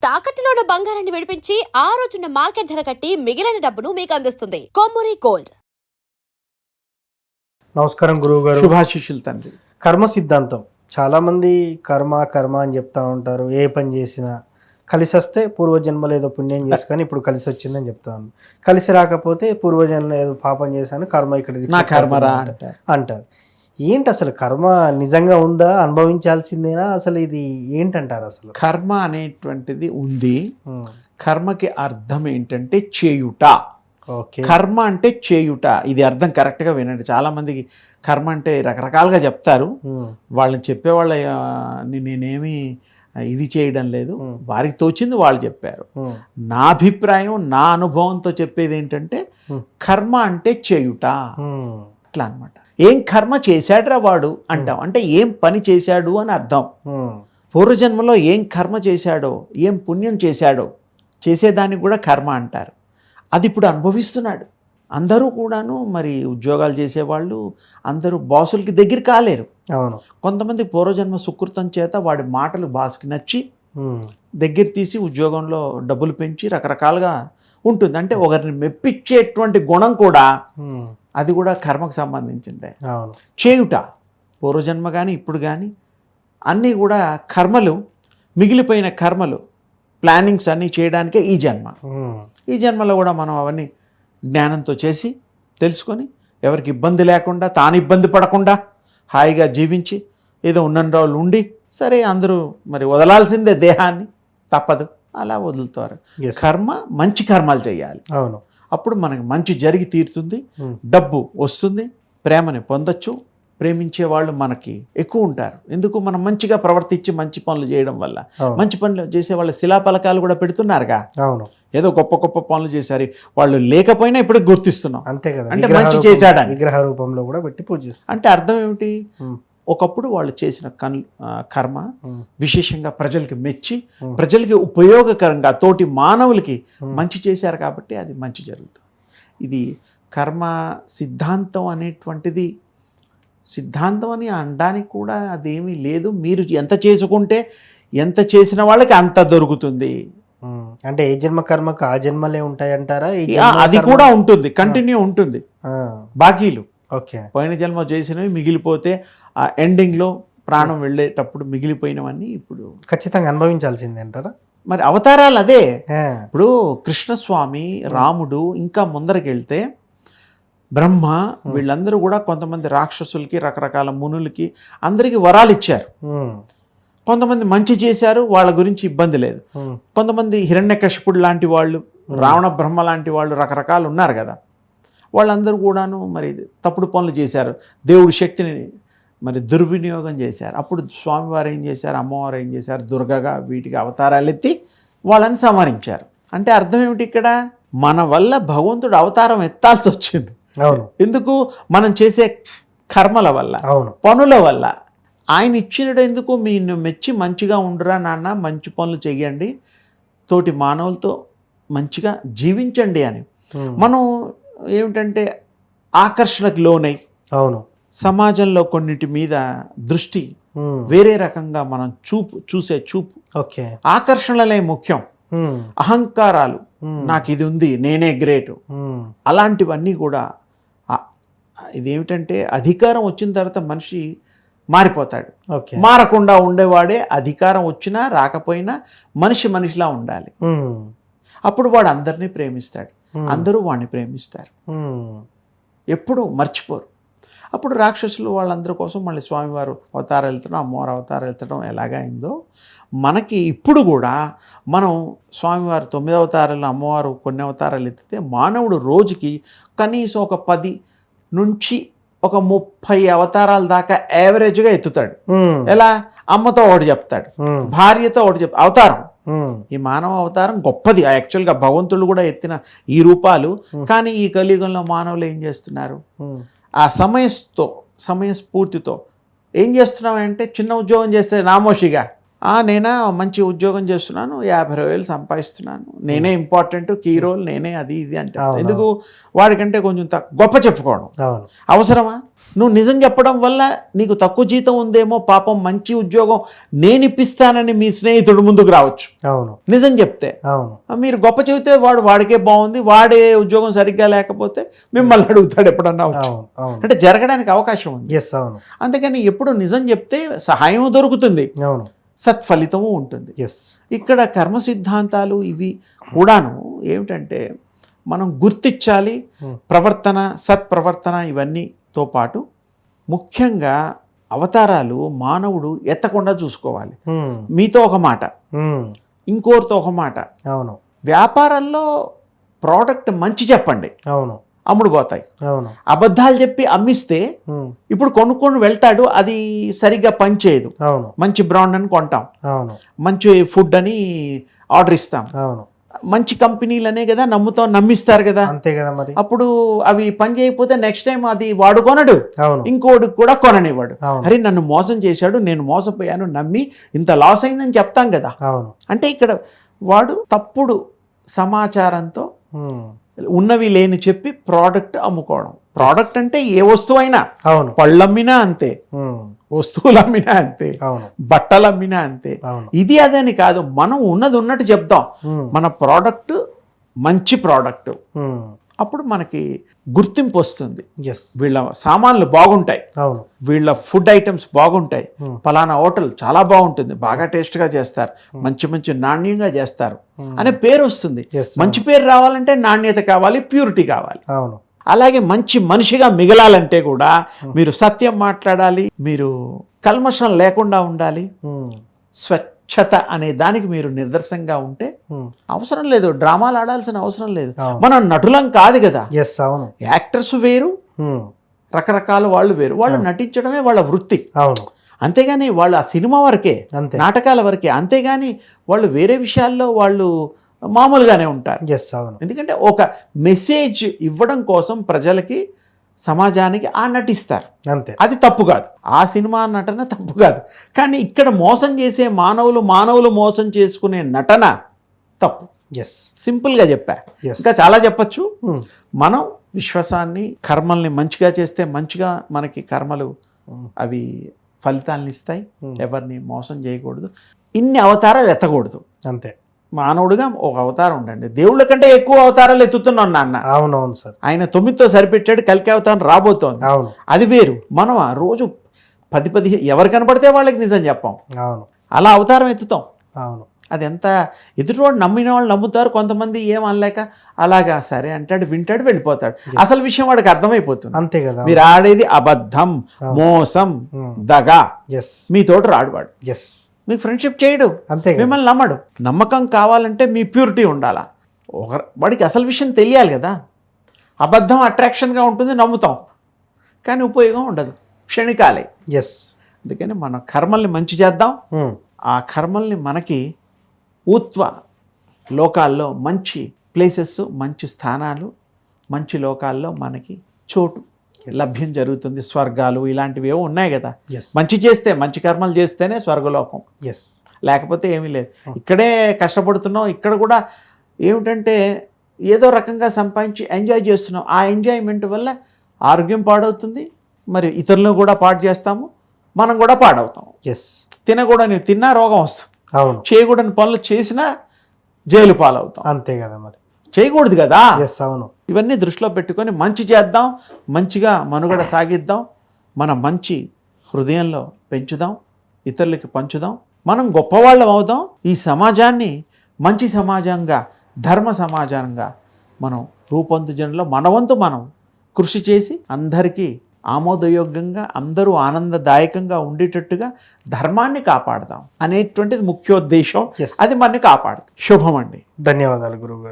తాకట్టులో ఉన్న బంగారాన్ని విడిపించి ఆ రోజున్న మార్కెట్ ధర కట్టి మిగిలిన డబ్బును మీకు అందిస్తుంది కొమ్మూరి గోల్డ్. నమస్కారం గురువు గారు. శుభాశిష్యులు తండ్రి. కర్మ సిద్ధాంతం చాలా మంది కర్మ కర్మ అని చెప్తా ఉంటారు. ఏ పని చేసినా కలిసి వస్తే పూర్వజన్మలో ఏదో పుణ్యం చేసుకొని ఇప్పుడు కలిసి వచ్చిందని చెప్తా ఉన్నాను. కలిసి రాకపోతే పూర్వజన్మలో ఏదో పాపం చేశాను కర్మ ఇక్కడ నా కర్మరా అంటారు. ఏంటి అసలు కర్మ నిజంగా ఉందా, అనుభవించాల్సిందేనా, అసలు ఇది ఏంటంటారు? అసలు కర్మ అనేటువంటిది ఉంది. కర్మకి అర్థం ఏంటంటే చేయుట. కర్మ అంటే చేయుట. ఇది అర్థం కరెక్ట్గా వినండి. చాలా మందికి కర్మ అంటే రకరకాలుగా చెప్తారు. వాళ్ళని చెప్పేవాళ్ళ నేనేమి ఇది చేయడం లేదు, వారికి తోచింది వాళ్ళు చెప్పారు. నా అభిప్రాయం, నా అనుభవంతో చెప్పేది ఏంటంటే కర్మ అంటే చేయుట అట్లా అనమాట. ఏం కర్మ చేశాడురా వాడు అంటాం, అంటే ఏం పని చేశాడు అని అర్థం. పూర్వజన్మలో ఏం కర్మ చేశాడో, ఏం పుణ్యం చేశాడో చేసేదానికి కూడా కర్మ అంటారు. అది ఇప్పుడు అనుభవిస్తున్నాడు. అందరూ కూడాను మరి ఉద్యోగాలు చేసేవాళ్ళు అందరూ బాసులకి దగ్గర కాలేరు. అవును. కొంతమంది పూర్వజన్మ సుకృతం చేత వాడి మాటలు బాసుకి నచ్చి దగ్గర తీసి ఉద్యోగంలో డబ్బులు పెంచి రకరకాలుగా ఉంటుంది. అంటే ఒకరిని మెప్పించేటువంటి గుణం కూడా అది కూడా కర్మకు సంబంధించిందే. చేయుట పూర్వజన్మ కానీ ఇప్పుడు కానీ అన్నీ కూడా కర్మలు, మిగిలిపోయిన కర్మలు, ప్లానింగ్స్ అన్నీ చేయడానికే ఈ జన్మ. ఈ జన్మలో కూడా మనం అవన్నీ జ్ఞానంతో చేసి తెలుసుకొని ఎవరికి ఇబ్బంది లేకుండా, తాను ఇబ్బంది పడకుండా హాయిగా జీవించి ఏదో ఉన్న రోజులు ఉండి, సరే అందరూ మరి వదలాల్సిందే దేహాన్ని, తప్పదు, అలా వదులుతారు. కర్మ మంచి కర్మలు చేయాలి. అవును. అప్పుడు మనకు మంచి జరిగి తీరుతుంది, డబ్బు వస్తుంది, ప్రేమని పొందొచ్చు, ప్రేమించే వాళ్ళు మనకి ఎక్కువ ఉంటారు. ఎందుకు? మనం మంచిగా ప్రవర్తించి మంచి పనులు చేయడం వల్ల. మంచి పనులు చేసే వాళ్ళ శిలాఫలకాలు కూడా పెడుతున్నారుగా. అవును. ఏదో గొప్ప గొప్ప పనులు చేశారు, వాళ్ళు లేకపోయినా ఇప్పుడు గుర్తిస్తున్నాం. అంతే కదా. అంటే మంచి చేశాడని విగ్రహ రూపంలో కూడా పెట్టి పూజిస్తాం. అంటే అర్థం ఏమిటి? ఒకప్పుడు వాళ్ళు చేసిన కర్మ విశేషంగా ప్రజలకి మెచ్చి, ప్రజలకి ఉపయోగకరంగా, తోటి మానవులకి మంచి చేశారు కాబట్టి అది మంచి జరుగుతుంది. ఇది కర్మ సిద్ధాంతం అనేటువంటిది సిద్ధాంతం అని అనడానికి కూడా అదేమీ లేదు. మీరు ఎంత చేసుకుంటే, ఎంత చేసిన వాళ్ళకి అంత దొరుకుతుంది. అంటే ఏ జన్మ కర్మకు ఆ జన్మలే ఉంటాయి అంటారా? అది కూడా ఉంటుంది, కంటిన్యూ ఉంటుంది. బాకీలు ఓకే, పోయిన జన్మ చేసినవి మిగిలిపోతే ఆ ఎండింగ్లో ప్రాణం వెళ్ళేటప్పుడు మిగిలిపోయినవన్నీ ఇప్పుడు ఖచ్చితంగా అనుభవించాల్సిందే అంటారా? మరి అవతారాలు అదే. ఇప్పుడు కృష్ణస్వామి, రాముడు, ఇంకా ముందరికి వెళ్తే బ్రహ్మ, వీళ్ళందరూ కూడా కొంతమంది రాక్షసులకి, రకరకాల మునులకి అందరికీ వరాలు ఇచ్చారు. కొంతమంది మంచి చేశారు, వాళ్ళ గురించి ఇబ్బంది లేదు. కొంతమంది హిరణ్యకశిపుడు లాంటి వాళ్ళు, రావణ బ్రహ్మ లాంటి వాళ్ళు రకరకాలు ఉన్నారు కదా. వాళ్ళందరూ కూడాను మరి తప్పుడు పనులు చేశారు, దేవుడి శక్తిని మరి దుర్వినియోగం చేశారు. అప్పుడు స్వామివారు ఏం చేశారు, అమ్మవారు ఏం చేశారు, దుర్గగా వీటికి అవతారాలు ఎత్తి వాళ్ళని సంహరించారు. అంటే అర్థం ఏమిటి? ఇక్కడ మన వల్ల భగవంతుడు అవతారం ఎత్తాల్సి వచ్చింది. ఎందుకు? మనం చేసే కర్మల వల్ల, పనుల వల్ల. ఆయన ఇచ్చినడు ఎందుకు? మీరు మెచ్చి మంచిగా ఉండురా నాన్న, మంచి పనులు చెయ్యండి, తోటి మానవులతో మంచిగా జీవించండి అని. మనం ఏమిటంటే ఆకర్షణకు లోనై, అవును, సమాజంలో కొన్నిటి మీద దృష్టి వేరే రకంగా మనం చూసే చూపు, ఓకే, ఆకర్షణలే ముఖ్యం. అహంకారాలు, నాకు ఇది ఉంది, నేనే గ్రేటు, అలాంటివన్నీ కూడా. ఇదేమిటంటే అధికారం వచ్చిన తర్వాత మనిషి మారిపోతాడు. మారకుండా ఉండేవాడే అధికారం వచ్చినా రాకపోయినా మనిషి మనిషిలా ఉండాలి. అప్పుడు వాడు అందరినీ ప్రేమిస్తాడు, అందరూ వాడిని ప్రేమిస్తారు, ఎప్పుడు మర్చిపోరు. అప్పుడు రాక్షసులు వాళ్ళందరి కోసం మళ్ళీ స్వామివారు అవతారాలు వెళ్తడం, అమ్మవారు అవతారాలు వెళ్తడం ఎలాగైందో మనకి ఇప్పుడు కూడా. మనం స్వామివారు 9 అవతారాలు, అమ్మవారు కొన్ని అవతారాలు ఎత్తితే మానవుడు రోజుకి కనీసం ఒక 10 నుంచి ఒక 30 అవతారాల దాకా యావరేజ్గా ఎత్తుతాడు. ఎలా? అమ్మతో ఒకటి చెప్తాడు, భార్యతో ఒకటి అవతారం. ఈ మానవ అవతారం గొప్పది. యాక్చువల్గా భగవంతుడు కూడా ఎత్తిన ఈ రూపాలు. కానీ ఈ కలియుగంలో మానవులు ఏం చేస్తున్నారు? ఆ సమయస్ఫూర్తితో ఏం చేస్తున్నామంటే, చిన్న ఉద్యోగం చేస్తే నామోషిగా, నేనా మంచి ఉద్యోగం చేస్తున్నాను, 50,000 సంపాదిస్తున్నాను, నేనే ఇంపార్టెంట్, కీ రోల్ నేనే, అది ఇది అంటే ఎందుకు? వాడికంటే కొంచెం గొప్ప చెప్పుకోవడం అవసరమా? నువ్వు నిజం చెప్పడం వల్ల నీకు తక్కువ జీతం ఉందేమో, పాపం మంచి ఉద్యోగం నేను ఇప్పిస్తానని మీ స్నేహితుడు ముందుకు రావచ్చు అవును నిజం చెప్తే. అవును మీరు గొప్ప చెబితే వాడికే బాగుంది, వాడే ఉద్యోగం సరిగ్గా లేకపోతే మిమ్మల్ని అడుగుతాడు ఎప్పుడన్నా వచ్చి. అవును అవును అంటే జరగడానికి అవకాశం ఉంది. ఎస్ అవును అందుకని ఎప్పుడు నిజం చెప్తే సహాయం దొరుకుతుంది, అవును సత్ఫలితము ఉంటుంది. ఎస్ ఇక్కడ కర్మ సిద్ధాంతాలు ఇవి కూడాను ఏమిటంటే మనం గుర్తించాలి. ప్రవర్తన, సత్ప్రవర్తన ఇవన్నీతో పాటు ముఖ్యంగా అవతారాలు మానవుడు ఎత్తకుండా చూసుకోవాలి. మీతో ఒక మాట, ఇంకోరితో ఒక మాట. అవును వ్యాపారంలో ప్రోడక్ట్ మంచి చెప్పండి, అవును అమ్ముడు పోతాయి. అవును అబద్ధాలు చెప్పి అమ్మిస్తే ఇప్పుడు కొనుక్కొని వెళ్తాడు, అది సరిగ్గా పనిచేయదు. అవును మంచి బ్రాండ్ అని కొంటాం, అవును మంచి ఫుడ్ అని ఆర్డర్ ఇస్తాం, అవును మంచి కంపెనీలనే కదా నమ్ముతాం, నమ్మిస్తారు కదా. అంతే కదా మరి. అప్పుడు అవి పని చేయకపోతే నెక్స్ట్ టైం అది వాడు కొనడు, అవును ఇంకోడు కూడా కొననివ్వడు. అవును. అరే నన్ను మోసం చేశాడు, నేను మోసపోయాను, నమ్మి ఇంత లాస్ అయిందని చెప్తాం కదా. అవును అంటే ఇక్కడ వాడు తప్పుడు సమాచారంతో ఉన్నవి లేని చెప్పి ప్రోడక్ట్ అమ్ముకోవడం. ప్రోడక్ట్ అంటే ఏ వస్తువు అయినా, అవును పళ్ళు అమ్మినా అంతే, వస్తువులు అమ్మినా అంతే, అవును బట్టలు అమ్మినా అంతే. అవును ఇది అదని కాదు, మనం ఉన్నది ఉన్నట్టు చెప్దాం. మన ప్రోడక్ట్ మంచి ప్రోడక్ట్, అప్పుడు మనకి గుర్తింపు వస్తుంది. ఎస్ వీళ్ళ సామాన్లు బాగుంటాయి, అవును వీళ్ళ ఫుడ్ ఐటమ్స్ బాగుంటాయి, ఫలానా హోటల్ చాలా బాగుంటుంది, బాగా టేస్ట్గా చేస్తారు, మంచి మంచి నాణ్యంగా చేస్తారు అనే పేరు వస్తుంది. Yes, మంచి పేరు రావాలంటే నాణ్యత కావాలి, ప్యూరిటీ కావాలి. అవును అలాగే మంచి మనిషిగా మిగలాలంటే కూడా మీరు సత్యం మాట్లాడాలి, మీరు కల్మషం లేకుండా ఉండాలి, స్వచ్ఛత అనే దానికి మీరు నిదర్శనంగా ఉంటే అవసరం లేదు, డ్రామాలు ఆడాల్సిన అవసరం లేదు. మనం నటులం కాదు కదా. ఎస్ అవును యాక్టర్స్ వేరు, రకరకాల వాళ్ళు వేరు, వాళ్ళు నటించడమే వాళ్ళ వృత్తి. అవును అంతేగాని వాళ్ళు ఆ సినిమా వరకే, అంతే. నాటకాల వరకే, అంతేగాని వాళ్ళు వేరే విషయాల్లో వాళ్ళు మామూలుగానే ఉంటారు. ఎస్ అవును ఎందుకంటే ఒక మెసేజ్ ఇవ్వడం కోసం ప్రజలకి, సమాజానికి ఆ నటిస్తారు, అంతే. అది తప్పు కాదు, ఆ సినిమా నటన తప్పు కాదు. కానీ ఇక్కడ మోసం చేసే మానవులు మోసం చేసుకునే నటన తప్పు. ఎస్ సింపుల్గా చెప్పా, Yes. ఇంకా చాలా చెప్పచ్చు. మనం విశ్వాసాన్ని, కర్మల్ని మంచిగా చేస్తే మంచిగా మనకి కర్మలు అవి ఫలితాలను ఇస్తాయి. ఎవరిని మోసం చేయకూడదు, ఇన్ని అవతారాలు ఎత్తకూడదు. అంతే. మానవుడిగా ఒక అవతారం ఉండండి, దేవుళ్ళ కంటే ఎక్కువ అవతారాలు ఎత్తుతున్నాం నాన్న. అవునవును సార్. ఆయన 9తో సరిపెట్టాడు, కలికి అవతారం రాబోతోంది, అవును అది వేరు. మనం ఆ రోజు 10 ఎవరు కనపడితే వాళ్ళకి నిజం చెప్పాం, అవును అలా అవతారం ఎత్తుతాం. అవును అది ఎంత ఎదుటివాడు నమ్మిన వాళ్ళు నమ్ముతారు, కొంతమంది ఏం అనలేక అలాగా సరే అంటాడు, వింటాడు, వెళ్ళిపోతాడు. అసలు విషయం వాడికి అర్థమైపోతుంది. అంతే కదా. మీరు ఆడేది అబద్ధం, మోసం, దగా. ఎస్ మీతోటి రాడువాడు, ఎస్ మీకు ఫ్రెండ్షిప్ చేయడు, అంతే కదా. మిమ్మల్ని నమ్మడు. నమ్మకం కావాలంటే మీ ప్యూరిటీ ఉండాలా. వాడికి అసలు విషయం తెలియాలి కదా. అబద్ధం అట్రాక్షన్గా ఉంటుంది, నమ్ముతాం, కానీ ఉపయోగం ఉండదు, క్షణికాలే. ఎస్ అందుకని మన కర్మల్ని మంచి చేద్దాం. ఆ కర్మల్ని మనకి ఊత్వ లోకాల్లో మంచి ప్లేసెస్, మంచి స్థానాలు, మంచి లోకాల్లో మనకి చోటు లభ్యం జరుగుతుంది. స్వర్గాలు ఇలాంటివి ఏవో ఉన్నాయి కదా. ఎస్ మంచి చేస్తే, మంచి కర్మలు చేస్తేనే స్వర్గలోకం, ఎస్ లేకపోతే ఏమీ లేదు. ఇక్కడే కష్టపడుతున్నాం, ఇక్కడ కూడా ఏమిటంటే ఏదో రకంగా సంపాదించి ఎంజాయ్ చేస్తున్నాం. ఆ ఎంజాయ్మెంట్ వల్ల ఆరోగ్యం పాడవుతుంది, మరి ఇతరులను కూడా పాడు చేస్తాము, మనం కూడా పాడవుతాం. ఎస్ తినకూడని తిన్నా రోగం వస్తుంది, అవును చేయకూడని పనులు చేసినా జైలు పాలవుతాం. అంతే కదా మరి. చేయకూడదు కదా. ఎస్ అవును. ఇవన్నీ దృష్టిలో పెట్టుకొని మంచి చేద్దాం, మంచిగా మనుగడ సాగిద్దాం, మన మంచి హృదయంలో పెంచుదాం, ఇతరులకి పంచుదాం, మనం గొప్పవాళ్ళం అవుదాం. ఈ సమాజాన్ని మంచి సమాజంగా, ధర్మ సమాజంగా మనం రూపొందించడంలో మన వంతు మనం కృషి చేసి అందరికీ ఆమోదయోగ్యంగా, అందరూ ఆనందదాయకంగా ఉండేటట్టుగా ధర్మాన్ని కాపాడదాం అనేటువంటిది ముఖ్యోద్దేశం. Yes. అది మనని కాపాడుతుంది. శుభం అండి. ధన్యవాదాలు గురువు గారు.